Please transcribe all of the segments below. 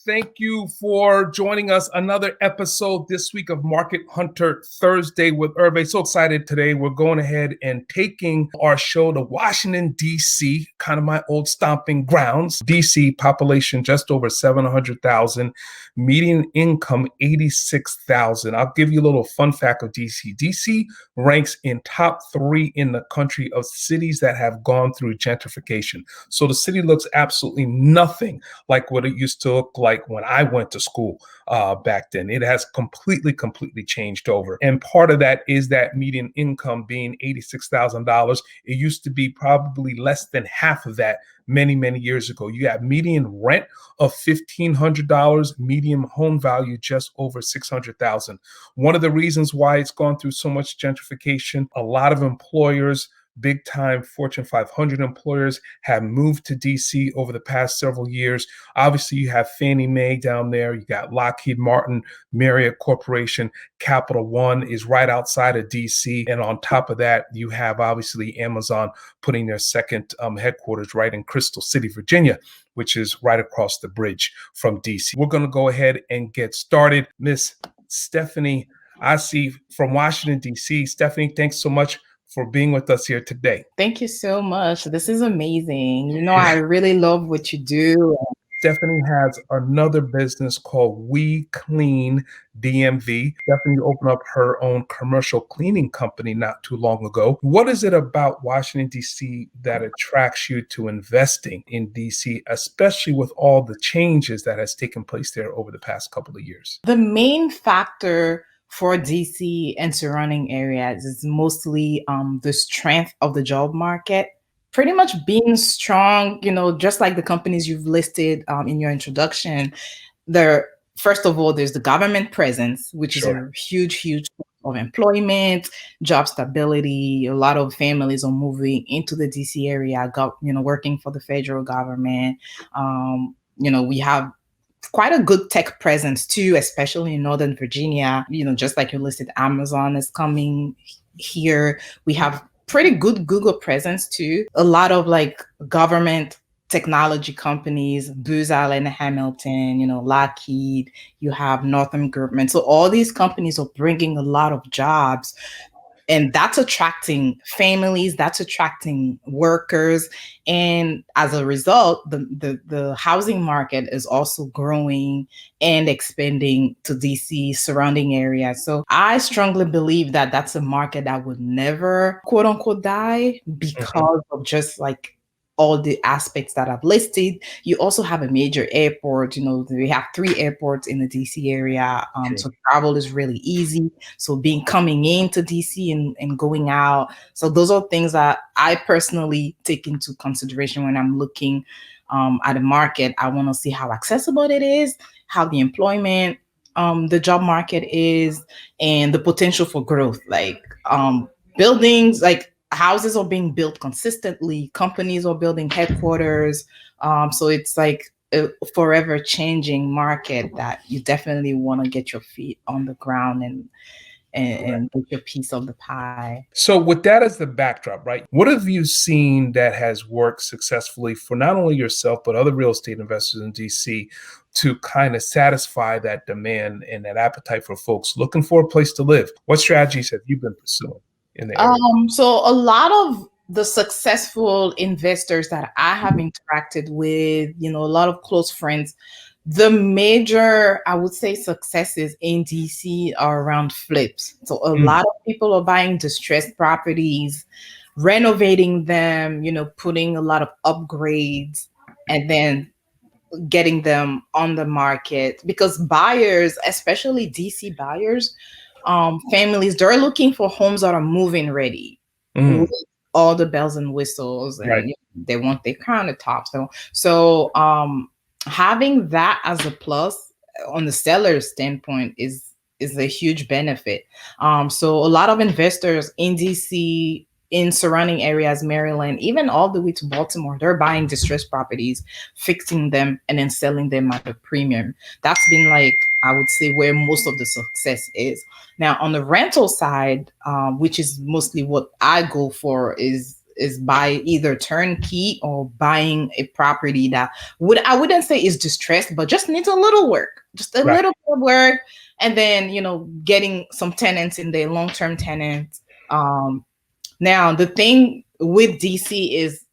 Thank you for joining us. Another episode this week of Market Hunter Thursday with Hervé. So excited today. We're going ahead and taking our show to Washington, D.C., kind of my old stomping grounds. D.C. population just over 700,000, median income 86,000. I'll give you a little fun fact of D.C. D.C. ranks in top 3 in the country of cities that have gone through gentrification. So the city looks absolutely nothing like what it used to look like when I went to school back then. It has completely changed over. And part of that is that median income being $86,000. It used to be probably less than half of that many years ago. You have median rent of $1,500, median home value just over $600,000. One of the reasons why it's gone through so much gentrification, a lot of employers, big time Fortune 500 employers have moved to DC over the past several years. Obviously, you have Fannie Mae down there. You got Lockheed Martin, Marriott Corporation, Capital One is right outside of DC. And on top of that, you have obviously Amazon putting their second headquarters right in Crystal City, Virginia, which is right across the bridge from DC. We're going to go ahead and get started. Miss Stephanie Assey from Washington, DC. Stephanie, thanks so much for being with us here today. Thank you so much. This is amazing. You know, I really love what you do. Stephanie has another business called We Clean DMV. Stephanie opened up her own commercial cleaning company not too long ago. What is it about Washington, D.C. that attracts you to investing in D.C., especially with all the changes that has taken place there over the past couple of years? The main factor for DC and surrounding areas is mostly the strength of the job market, pretty much being strong, you know, just like the companies you've listed in your introduction. First of all, there's the government presence, which is a huge of employment, job stability. A lot of families are moving into the DC area, working for the federal government. We have quite a good tech presence too, especially in Northern Virginia. You know, just like you listed, Amazon is coming here. We have pretty good Google presence too. A lot of like government technology companies, Booz Allen Hamilton, Lockheed, you have Northrop Grumman. So all these companies are bringing a lot of jobs. And that's attracting families, that's attracting workers. And as a result, the housing market is also growing and expanding to DC surrounding areas. So I strongly believe that that's a market that would never, quote unquote, die because of just like all the aspects that I've listed. You also have a major airport. We have 3 airports in the DC area. So travel is really easy. So coming into DC and going out. So those are things that I personally take into consideration when I'm looking at a market. I want to see how accessible it is, how the employment, the job market is, and the potential for growth. Like buildings, like houses are being built consistently. Companies are building headquarters. So it's like a forever changing market that you definitely want to get your feet on the ground and get your piece of the pie. So with that as the backdrop, right, what have you seen that has worked successfully for not only yourself, but other real estate investors in DC to kind of satisfy that demand and that appetite for folks looking for a place to live? What strategies have you been pursuing in the area? So a lot of the successful investors that I have interacted with, a lot of close friends, the major, I would say, successes in DC are around flips. So a lot of people are buying distressed properties, renovating them, putting a lot of upgrades, and then getting them on the market, because buyers, especially DC buyers, families, they're looking for homes that are move-in ready with all the bells and whistles, and they want their countertops. So having that as a plus on the seller's standpoint is a huge benefit. So a lot of investors in DC, in surrounding areas, Maryland, even all the way to Baltimore, they're buying distressed properties, fixing them, and then selling them at a premium. That's been like, I would say, where most of the success is. Now, on the rental side, which is mostly what I go for, is is buy either turnkey or buying a property that I wouldn't say is distressed, but just needs a little work, just a little bit of work, and then getting some tenants in there, long-term tenants. Now the thing with DC is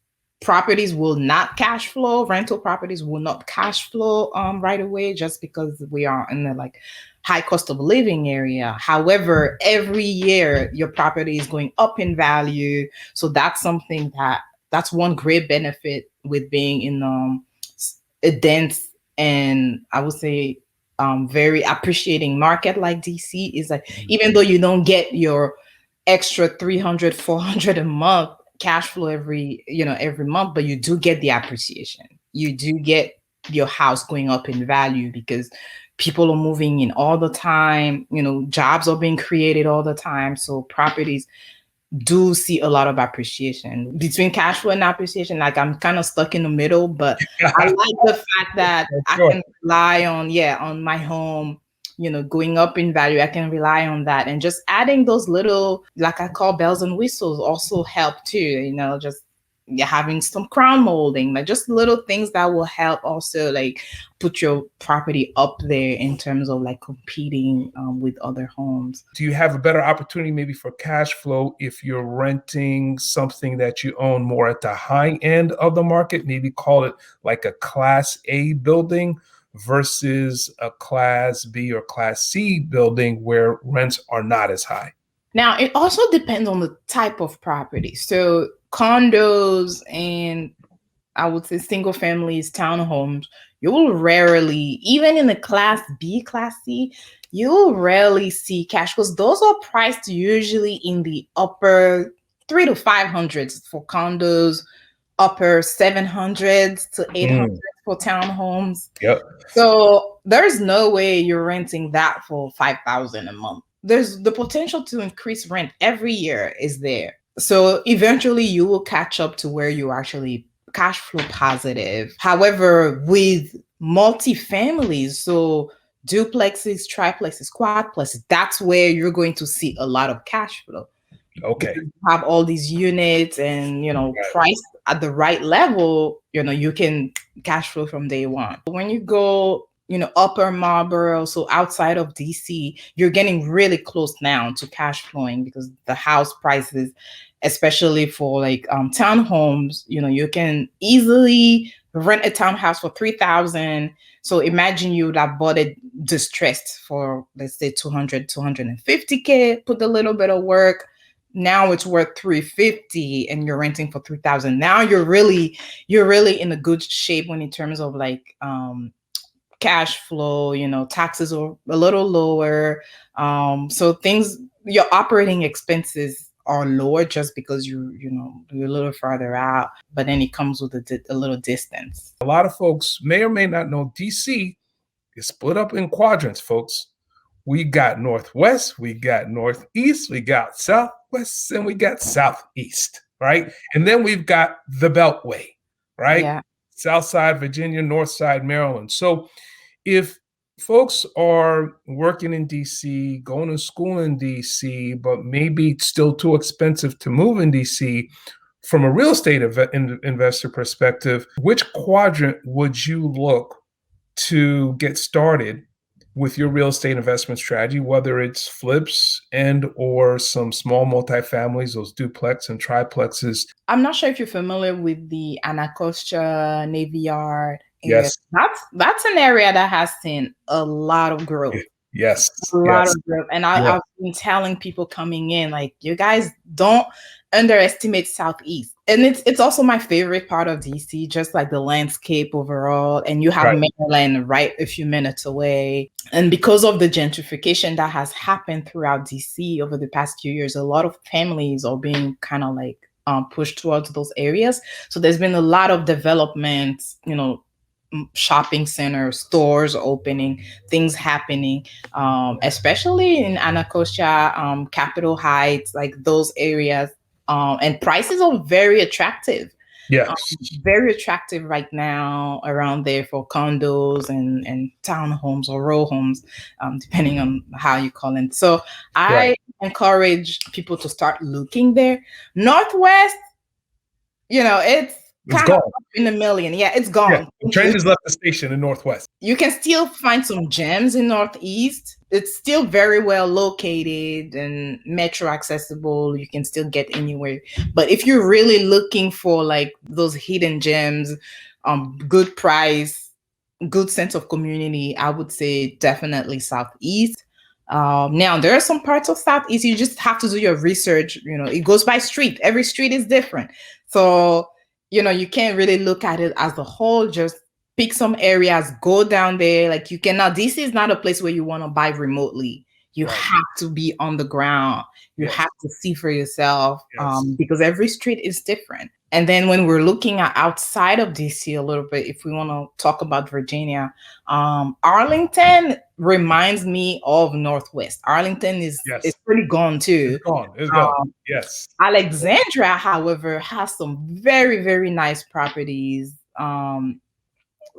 properties will not cash flow. Rental properties will not cash flow right away, just because we are in the like high cost of living area. However, every year your property is going up in value. So that's something that's one great benefit with being in a dense and I would say very appreciating market like DC is like, even though you don't get your extra 300, 400 a month cash flow every month, but you do get the appreciation. You do get your house going up in value because people are moving in all the time, jobs are being created all the time. So properties do see a lot of appreciation. Between cash flow and appreciation, like I'm kind of stuck in the middle, but I like the fact that I can rely on my home going up in value. I can rely on that, and just adding those little, like I call bells and whistles, also help too. Just having some crown molding, like just little things that will help also like put your property up there in terms of like competing with other homes. Do you have a better opportunity maybe for cash flow if you're renting something that you own more at the high end of the market, maybe call it like a Class A building, versus a Class B or Class C building where rents are not as high? Now, it also depends on the type of property. So condos and I would say single families, townhomes, you will rarely, even in the Class B, Class C, you'll rarely see cash because those are priced usually in the upper 300 to 500s for condos, upper 700s to 800s for townhomes. Yep. So there's no way you're renting that for $5,000 a month. There's the potential to increase rent every year is there. So eventually you will catch up to where you actually cash flow positive. However, with multifamilies, so duplexes, triplexes, quadplexes, that's where you're going to see a lot of cash flow. Okay. You have all these units and, priced at the right level, you can cash flow from day one. When you go, upper Marlboro, so outside of DC, you're getting really close now to cash flowing because the house prices, especially for like townhomes, you can easily rent a townhouse for $3,000. So imagine you would have bought it distressed for, let's say, 200, 250K, put a little bit of work. Now it's worth $350 and you're renting for $3,000. Now you're really in a good shape in terms of like cash flow, taxes are a little lower. So your operating expenses are lower just because you're a little farther out, but then it comes with a little distance. A lot of folks may or may not know DC is split up in quadrants, folks. We got Northwest, we got Northeast, we got Southwest, and we got Southeast, right? And then we've got the Beltway, right? Yeah. South side Virginia, North side Maryland. So if folks are working in DC, going to school in DC, but maybe it's still too expensive to move in DC, from a real estate investor perspective, which quadrant would you look to get started with your real estate investment strategy, whether it's flips and or some small multifamilies, those duplex and triplexes? I'm not sure if you're familiar with the Anacostia, Navy Yard area. Yes. That's an area that has seen a lot of growth. Yes. A lot of growth. And I've been telling people coming in, like, you guys don't underestimate Southeast. And it's also my favorite part of DC, just like the landscape overall. And you have Maryland right a few minutes away. And because of the gentrification that has happened throughout DC over the past few years, a lot of families are being kind of like pushed towards those areas. So there's been a lot of development, shopping centers, stores opening, things happening, especially in Anacostia, Capitol Heights, like those areas. And prices are very attractive. Yes. Very attractive right now around there for condos and townhomes or row homes, depending on how you call it. So I encourage people to start looking there. Northwest, It's It's kind of gone. up in the million. Yeah, it's Yeah, gone. the trend has left the station in Northwest. You can still find some gems in Northeast. It's still very well located and metro accessible. You can still get anywhere. But if you're really looking for like those hidden gems, good price, good sense of community, I would say definitely Southeast. Now there are some parts of Southeast you just have to do your research. It goes by street. Every street is different. So, you can't really look at it as a whole. Just pick some areas, go down there. Like you cannot, DC is not a place where you want to buy remotely. You Right. have to be on the ground. You Yes. have to see for yourself, Yes. because every street is different. And then when we're looking at outside of DC a little bit, if we want to talk about Virginia, Arlington reminds me of Northwest. Arlington is Yes. pretty gone too. It's gone. It's gone. Yes. Alexandria, however, has some very, very nice properties.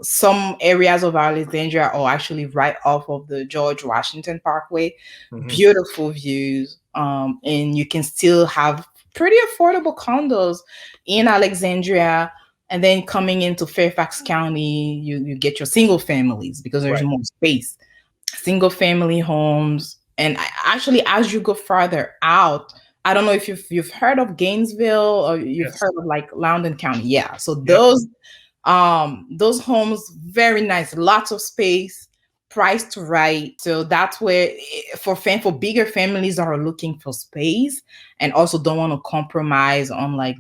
Some areas of Alexandria are actually right off of the George Washington Parkway. Mhm. Beautiful views. And you can still have pretty affordable condos in Alexandria. And then coming into Fairfax County, you get your single families because there's Right. more space. Single family homes. And actually, as you go farther out, I don't know if you've heard of Gainesville or you've Yes. heard of like Loudoun County. Yeah. So Yep. those homes, very nice, lots of space, priced right. So that's where for bigger families that are looking for space and also don't want to compromise on like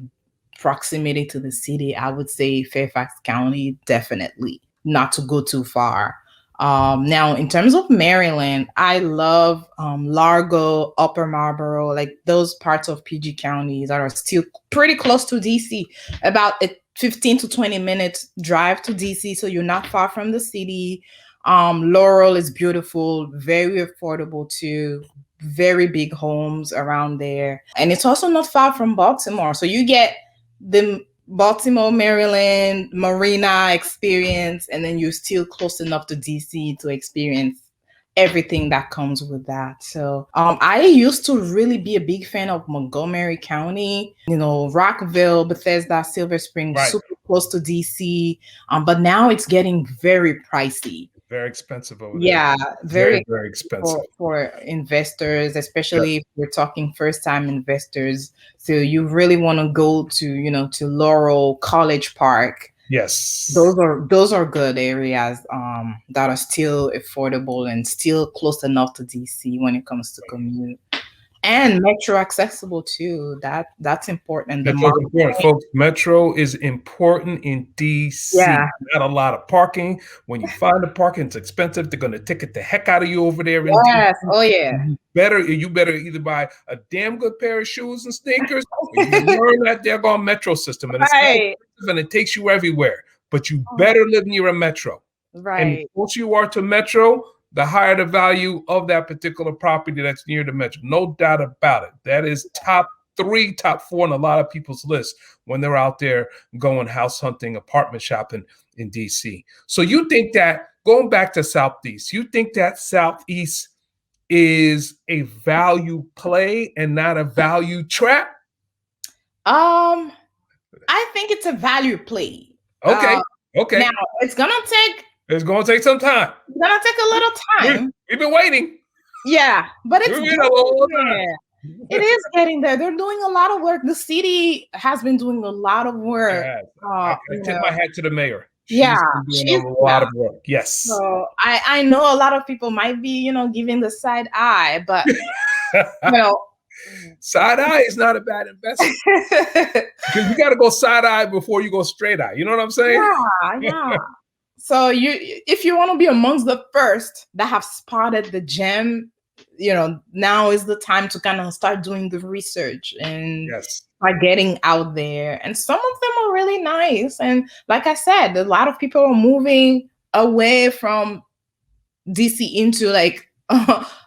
proximity to the city, I would say Fairfax County, definitely not to go too far. Now, in terms of Maryland, I love Largo, Upper Marlboro, like those parts of PG counties that are still pretty close to DC, about a 15 to 20 minutes drive to DC. So you're not far from the city. Laurel is beautiful, very affordable too. Very big homes around there. And it's also not far from Baltimore. So you get the Baltimore, Maryland, Marina experience, and then you're still close enough to DC to experience everything that comes with that. So I used to really be a big fan of Montgomery County, Rockville, Bethesda, Silver Spring, Right. super close to DC. But now it's getting very pricey. Very expensive over there. Yeah, very Very expensive. for investors, especially if we're talking first-time investors. So you really want to go to Laurel, College Park. Yes. Those are good areas that are still affordable and still close enough to DC when it comes to commute. And metro accessible too. That's important. The Metro is important, folks. Metro is important in DC. Yeah. Not a lot of parking. When you find the parking, it's expensive. They're going to ticket the heck out of you over there. Yes. Oh yeah. You better either buy a damn good pair of shoes and sneakers, or you learn that daggone Metro system, and it's Right. expensive and it takes you everywhere. But you better live near a Metro. Right. And the closer you are to Metro, the higher the value of that particular property that's near the Metro. No doubt about it. That is top 3, top 4 on a lot of people's list when they're out there going house hunting, apartment shopping in DC. So you think that, going back to Southeast, you think that Southeast is a value play and not a value trap? I think it's a value play. Okay. Okay. Now it's gonna take some time. It's gonna take a little time. We've been waiting. Yeah, but it's We've been a long time. It is getting there. They're doing a lot of work. The city has been doing a lot of work. I tip my hat to the mayor. She's doing a lot of work. Yes. So I know a lot of people might be, giving the side eye, but side eye is not a bad investment. Because you got to go side eye before you go straight eye. You know what I'm saying? Yeah. So if you want to be amongst the first that have spotted the gem, now is the time to kind of start doing the research and start getting out there. And some of them are really nice. And like I said, a lot of people are moving away from DC into like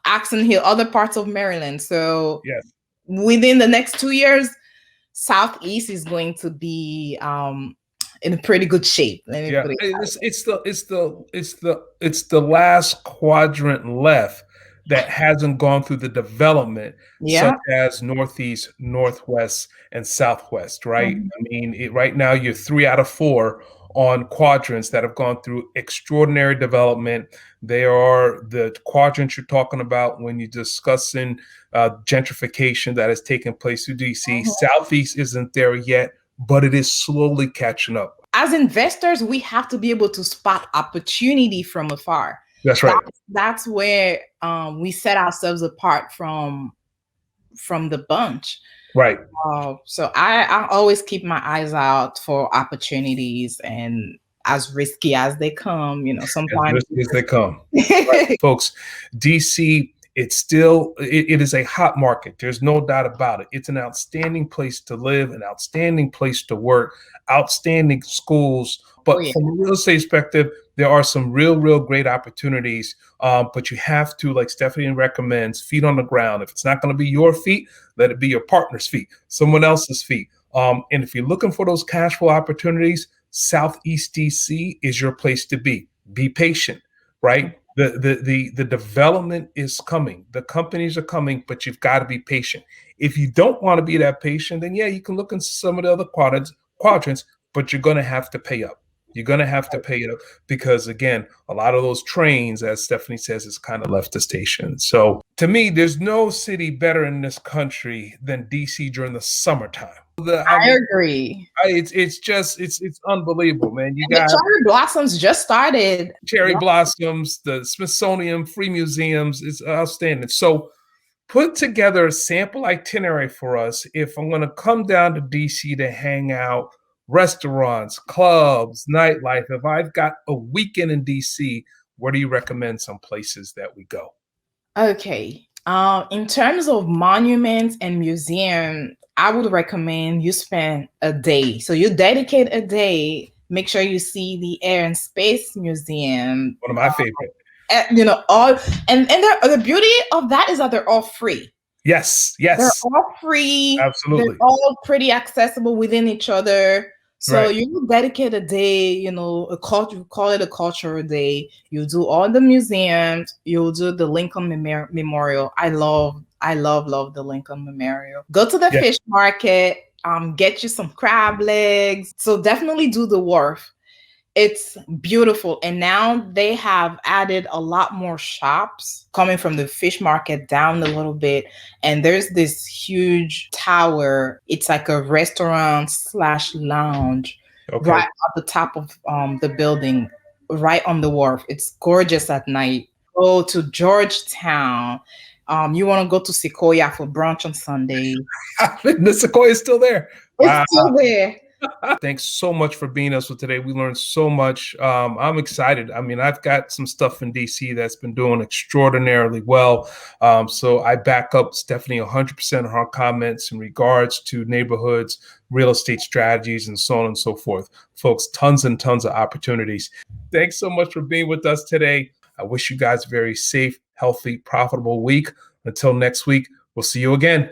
Axon Hill, other parts of Maryland. So within the next 2 years, Southeast is going to be in pretty good shape. It's the last quadrant left that hasn't gone through the development such Yeah. as Northeast, Northwest, and Southwest, right? Mhm. I mean, right now you're 3 out of 4 on quadrants that have gone through extraordinary development. They are the quadrants you're talking about when you're discussing gentrification that has taken place through DC. Mhm. Southeast isn't there yet, but it is slowly catching up. As investors, we have to be able to spot opportunity from afar. That's right. That's where we set ourselves apart from the bunch. Right. So I always keep my eyes out for opportunities, and as risky as they come, As sometimes. risky as they come. Right, folks, DC, it is a hot market. There's no doubt about it. It's an outstanding place to live, an outstanding place to work, outstanding schools. But Oh, yeah. from a real estate perspective, there are some real great opportunities. But you have to, like Stephanie recommends, feet on the ground. If it's not going to be your feet, let it be your partner's feet, someone else's feet. And if you're looking for those cash flow opportunities, Southeast DC is your place to be. Be patient, right? The development is coming. The companies are coming, but you've got to be patient. If you don't want to be that patient, then yeah, you can look into some of the other quadrants, but you're going to have to pay up. You're going to have to pay it up because, again, a lot of those trains, as Stephanie says, has kind of left the station. So to me, there's no city better in this country than DC during the summertime. I agree. It's unbelievable, man. You And got the cherry blossoms just started. cherry blossoms, the Smithsonian, free museums. It's outstanding. So put together a sample itinerary for us if I'm going to come down to DC to hang out, restaurants, clubs, nightlife. If I've got a weekend in DC, where do you recommend some places that we go? Okay. In terms of monuments and museums, I would recommend you spend a day. So you dedicate a day, make sure you see the Air and Space Museum. One of my favorite. All and the beauty of that is that they're all free. Yes. They're all free. Absolutely. They're all pretty accessible within each other. So Right. you dedicate a day, call it a cultural day. You do all the museums. You'll do the Lincoln Memorial. I love the Lincoln Memorial. Go to the fish market. Get you some crab legs. So definitely do the wharf. It's beautiful. And now they have added a lot more shops coming from the fish market down a little bit. And there's this huge tower. It's like a restaurant / lounge right at the top of the building, right on the wharf. It's gorgeous at night. Go to Georgetown. You want to go to Sequoia for brunch on Sunday. The Sequoia is still there. It's still there. Thanks so much for being us with today. We learned so much. I'm excited. I mean, I've got some stuff in DC that's been doing extraordinarily well. So I back up Stephanie 100% on her comments in regards to neighborhoods, real estate strategies, and so on and so forth. Folks, tons and tons of opportunities. Thanks so much for being with us today. I wish you guys a very safe, healthy, profitable week. Until next week, we'll see you again.